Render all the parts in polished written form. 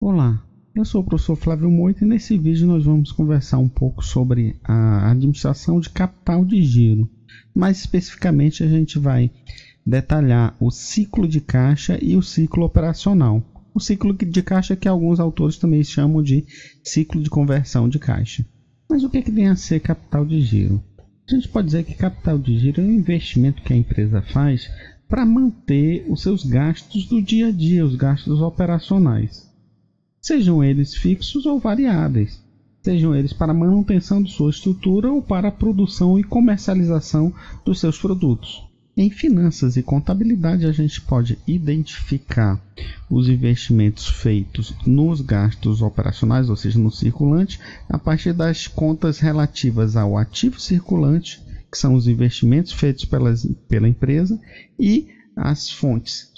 Olá, eu sou o professor Flávio Moita e nesse vídeo nós vamos conversar um pouco sobre a administração de capital de giro. Mais especificamente, a gente vai detalhar o ciclo de caixa e o ciclo operacional. O ciclo de caixa que alguns autores também chamam de ciclo de conversão de caixa. Mas o que vem a ser capital de giro? A gente pode dizer que capital de giro é um investimento que a empresa faz para manter os seus gastos do dia a dia, os gastos operacionais. Sejam eles fixos ou variáveis, sejam eles para a manutenção de sua estrutura ou para a produção e comercialização dos seus produtos. Em finanças e contabilidade, a gente pode identificar os investimentos feitos nos gastos operacionais, ou seja, no circulante, a partir das contas relativas ao ativo circulante, que são os investimentos feitos pela empresa, e as fontes,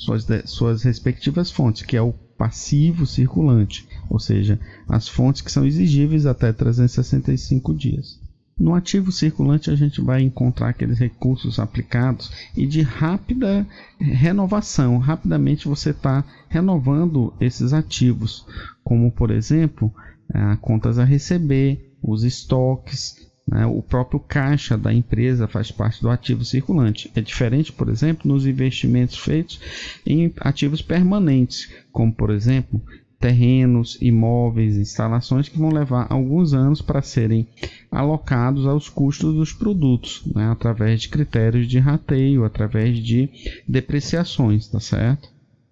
suas respectivas fontes, que é o passivo circulante, ou seja, as fontes que são exigíveis até 365 dias. No ativo circulante a gente vai encontrar aqueles recursos aplicados e de rápida renovação. Rapidamente você está renovando esses ativos, como por exemplo, contas a receber, os estoques, o próprio caixa da empresa faz parte do ativo circulante. É diferente, por exemplo, nos investimentos feitos em ativos permanentes, como por exemplo, terrenos, imóveis, instalações que vão levar alguns anos para serem alocados aos custos dos produtos, através de critérios de rateio, através de depreciações, tá certo?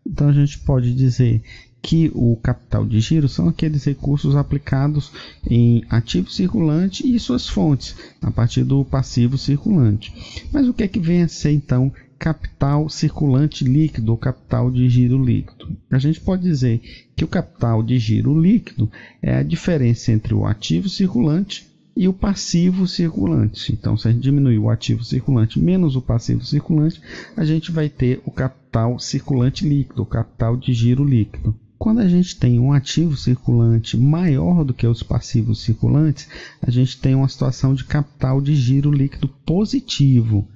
Então a gente pode dizer que o capital de giro são aqueles recursos aplicados em ativo circulante e suas fontes, a partir do passivo circulante. Mas o que é que vem a ser então capital circulante líquido ou capital de giro líquido? A gente pode dizer que o capital de giro líquido é a diferença entre o ativo circulante e o passivo circulante. Então, se a gente diminuir o ativo circulante menos o passivo circulante, a gente vai ter o capital circulante líquido, o capital de giro líquido. Quando a gente tem um ativo circulante maior do que os passivos circulantes, a gente tem uma situação de capital de giro líquido positivo.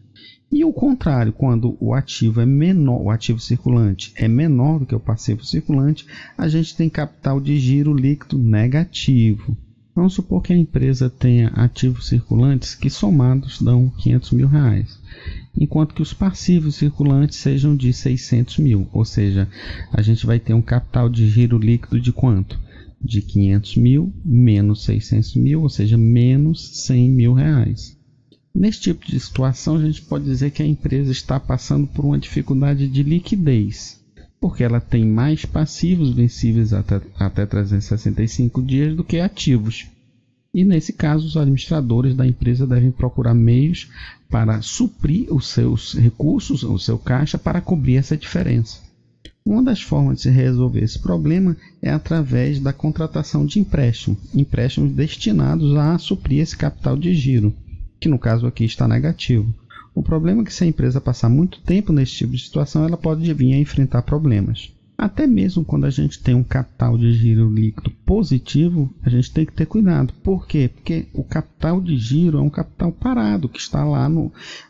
E o contrário, quando o ativo é menor, o ativo circulante é menor do que o passivo circulante, a gente tem capital de giro líquido negativo. Vamos supor que a empresa tenha ativos circulantes que somados dão R$500 mil, enquanto que os passivos circulantes sejam de 600 mil, ou seja, a gente vai ter um capital de giro líquido de quanto? De 500 mil menos 600 mil, ou seja, menos 100 mil reais. Nesse tipo de situação, a gente pode dizer que a empresa está passando por uma dificuldade de liquidez, porque ela tem mais passivos vencíveis até 365 dias do que ativos. E nesse caso, os administradores da empresa devem procurar meios para suprir os seus recursos, o seu caixa, para cobrir essa diferença. Uma das formas de se resolver esse problema é através da contratação de empréstimos destinados a suprir esse capital de giro, que no caso aqui está negativo. O problema é que se a empresa passar muito tempo nesse tipo de situação, ela pode vir a enfrentar problemas. Até mesmo quando a gente tem um capital de giro líquido positivo, a gente tem que ter cuidado. Por quê? Porque o capital de giro é um capital parado, que está lá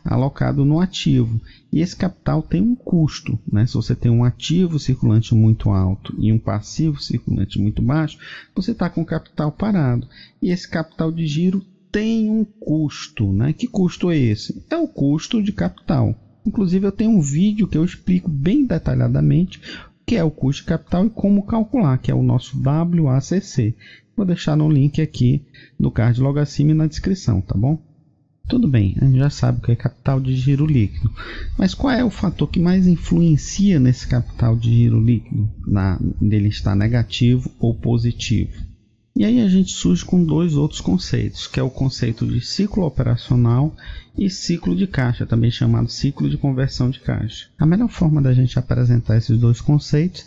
alocado no ativo. E esse capital tem um custo, Se você tem um ativo circulante muito alto e um passivo circulante muito baixo, você está com o capital parado. E esse capital de giro tem um custo, Que custo é esse? É o custo de capital. Inclusive eu tenho um vídeo que eu explico bem detalhadamente o que é o custo de capital e como calcular, que é o nosso WACC. Vou deixar no link aqui no card logo acima e na descrição, tá bom? Tudo bem, a gente já sabe o que é capital de giro líquido, mas qual é o fator que mais influencia nesse capital de giro líquido, dele estar negativo ou positivo? E aí a gente surge com dois outros conceitos, que é o conceito de ciclo operacional e ciclo de caixa, também chamado ciclo de conversão de caixa. A melhor forma da gente apresentar esses dois conceitos,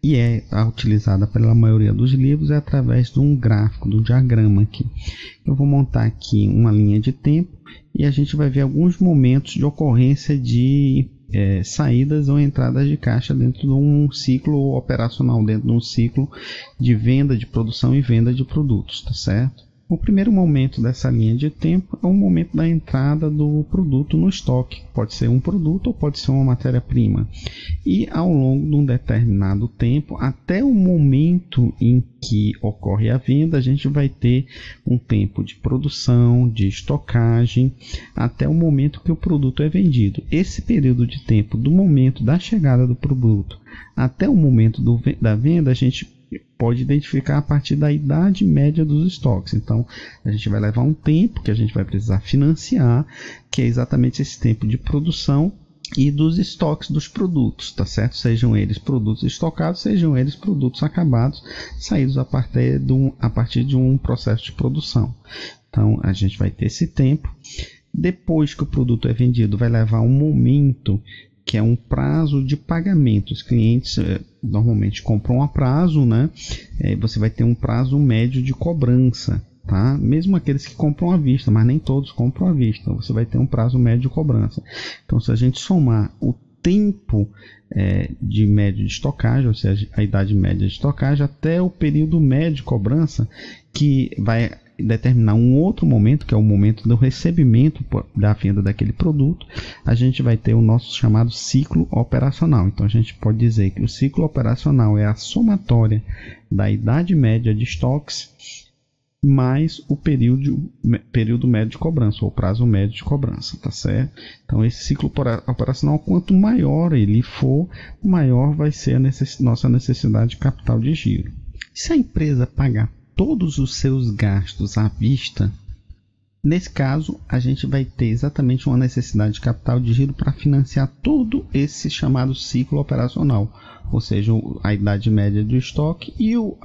e é utilizada pela maioria dos livros, é através de um gráfico, do diagrama aqui. Eu vou montar aqui uma linha de tempo e a gente vai ver alguns momentos de ocorrência de saídas ou entradas de caixa dentro de um ciclo operacional, dentro de um ciclo de venda, de produção e venda de produtos, tá certo? O primeiro momento dessa linha de tempo é o momento da entrada do produto no estoque. Pode ser um produto ou pode ser uma matéria-prima. E ao longo de um determinado tempo, até o momento em que ocorre a venda, a gente vai ter um tempo de produção, de estocagem, até o momento que o produto é vendido. Esse período de tempo, do momento da chegada do produto até o momento da venda, a gente pode identificar a partir da idade média dos estoques. Então, a gente vai levar um tempo que a gente vai precisar financiar, que é exatamente esse tempo de produção e dos estoques dos produtos, tá certo? Sejam eles produtos estocados, sejam eles produtos acabados, saídos a partir de um processo de produção. Então, a gente vai ter esse tempo. Depois que o produto é vendido, vai levar um momento que é um prazo de pagamento. Os clientes normalmente compram a prazo, né? Você vai ter um prazo médio de cobrança, tá? Mesmo aqueles que compram à vista, mas nem todos compram à vista. Você vai ter um prazo médio de cobrança. Então, se a gente somar o tempo de médio de estocagem, ou seja, a idade média de estocagem, até o período médio de cobrança, que vai determinar um outro momento, que é o momento do recebimento da venda daquele produto, a gente vai ter o nosso chamado ciclo operacional. Então, a gente pode dizer que o ciclo operacional é a somatória da idade média de estoques mais o período médio de cobrança, ou prazo médio de cobrança, tá certo? Então, esse ciclo operacional, quanto maior ele for, maior vai ser a nossa necessidade de capital de giro. Se a empresa pagar todos os seus gastos à vista, nesse caso, a gente vai ter exatamente uma necessidade de capital de giro para financiar todo esse chamado ciclo operacional, ou seja, a idade média do estoque e o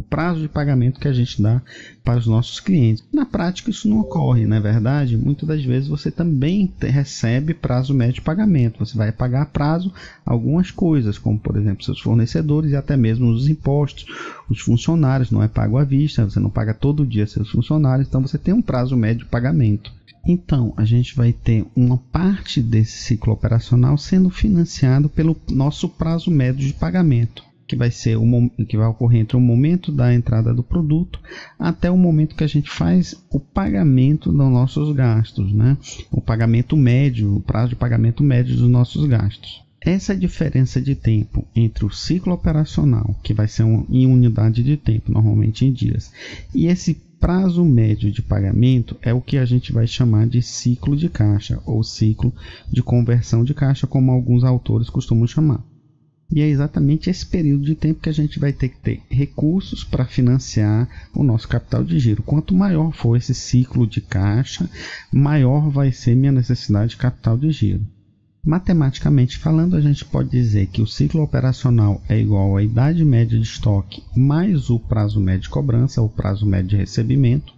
prazo de pagamento que a gente dá para os nossos clientes. Na prática, isso não ocorre, não é verdade? Muitas das vezes você também recebe prazo médio de pagamento. Você vai pagar a prazo algumas coisas, como por exemplo seus fornecedores e até mesmo os impostos, os funcionários, não é pago à vista, você não paga todo dia seus funcionários, então você tem um prazo médio de pagamento. Então, a gente vai ter uma parte desse ciclo operacional sendo financiado pelo nosso prazo médio de pagamento, que vai ocorrer entre o momento da entrada do produto até o momento que a gente faz o pagamento dos nossos gastos, né? O pagamento médio, o prazo de pagamento médio dos nossos gastos. Essa diferença de tempo entre o ciclo operacional, que vai ser em unidade de tempo, normalmente em dias, e esse prazo médio de pagamento é o que a gente vai chamar de ciclo de caixa ou ciclo de conversão de caixa, como alguns autores costumam chamar. E é exatamente esse período de tempo que a gente vai ter que ter recursos para financiar o nosso capital de giro. Quanto maior for esse ciclo de caixa, maior vai ser minha necessidade de capital de giro. Matematicamente falando, a gente pode dizer que o ciclo operacional é igual à idade média de estoque mais o prazo médio de cobrança, ou prazo médio de recebimento,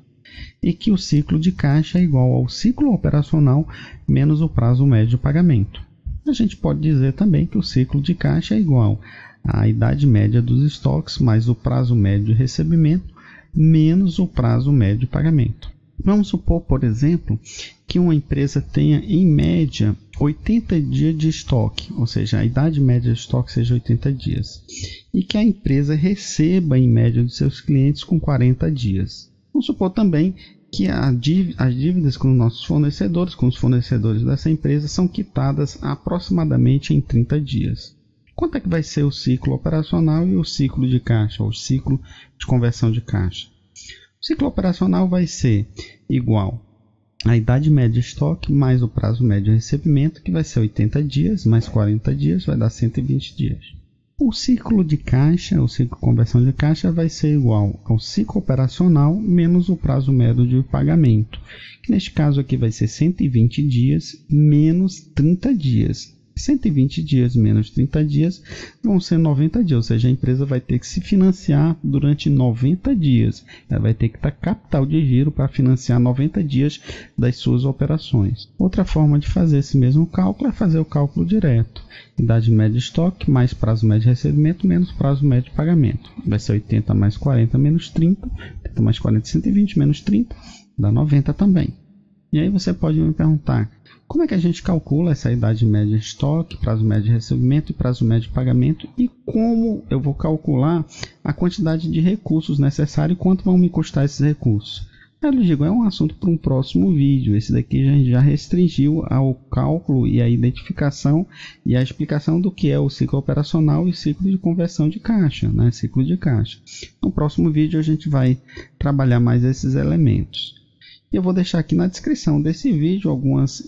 e que o ciclo de caixa é igual ao ciclo operacional menos o prazo médio de pagamento. A gente pode dizer também que o ciclo de caixa é igual à idade média dos estoques mais o prazo médio de recebimento menos o prazo médio de pagamento. Vamos supor, por exemplo, que uma empresa tenha em média 80 dias de estoque, ou seja, a idade média de estoque seja 80 dias, e que a empresa receba em média dos seus clientes com 40 dias. Vamos supor também que as dívidas com os nossos fornecedores, com os fornecedores dessa empresa, são quitadas aproximadamente em 30 dias. Quanto é que vai ser o ciclo operacional e o ciclo de caixa, ou o ciclo de conversão de caixa? O ciclo operacional vai ser igual à idade média de estoque mais o prazo médio de recebimento, que vai ser 80 dias, mais 40 dias, vai dar 120 dias. O ciclo de caixa, o ciclo de conversão de caixa, vai ser igual ao ciclo operacional menos o prazo médio de pagamento, que neste caso aqui vai ser 120 dias menos 30 dias. 120 dias menos 30 dias vão ser 90 dias, ou seja, a empresa vai ter que se financiar durante 90 dias. Ela vai ter que ter capital de giro para financiar 90 dias das suas operações. Outra forma de fazer esse mesmo cálculo é fazer o cálculo direto. Idade média de estoque mais prazo médio de recebimento menos prazo médio de pagamento. Vai ser 80 mais 40 menos 30. 80 mais 40, 120 menos 30, dá 90 também. E aí você pode me perguntar, como é que a gente calcula essa idade média de estoque, prazo médio de recebimento e prazo médio de pagamento, e como eu vou calcular a quantidade de recursos necessários e quanto vão me custar esses recursos? Eu lhe digo, é um assunto para um próximo vídeo. Esse daqui a gente já restringiu ao cálculo e à identificação e à explicação do que é o ciclo operacional e ciclo de conversão de caixa, né? Ciclo de caixa. No próximo vídeo a gente vai trabalhar mais esses elementos. Eu vou deixar aqui na descrição desse vídeo algumas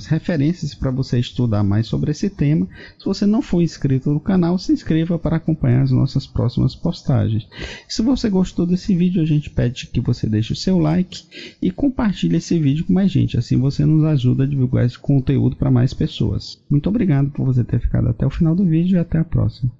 referências para você estudar mais sobre esse tema. Se você não for inscrito no canal, se inscreva para acompanhar as nossas próximas postagens. Se você gostou desse vídeo, a gente pede que você deixe o seu like e compartilhe esse vídeo com mais gente. Assim você nos ajuda a divulgar esse conteúdo para mais pessoas. Muito obrigado por você ter ficado até o final do vídeo e até a próxima.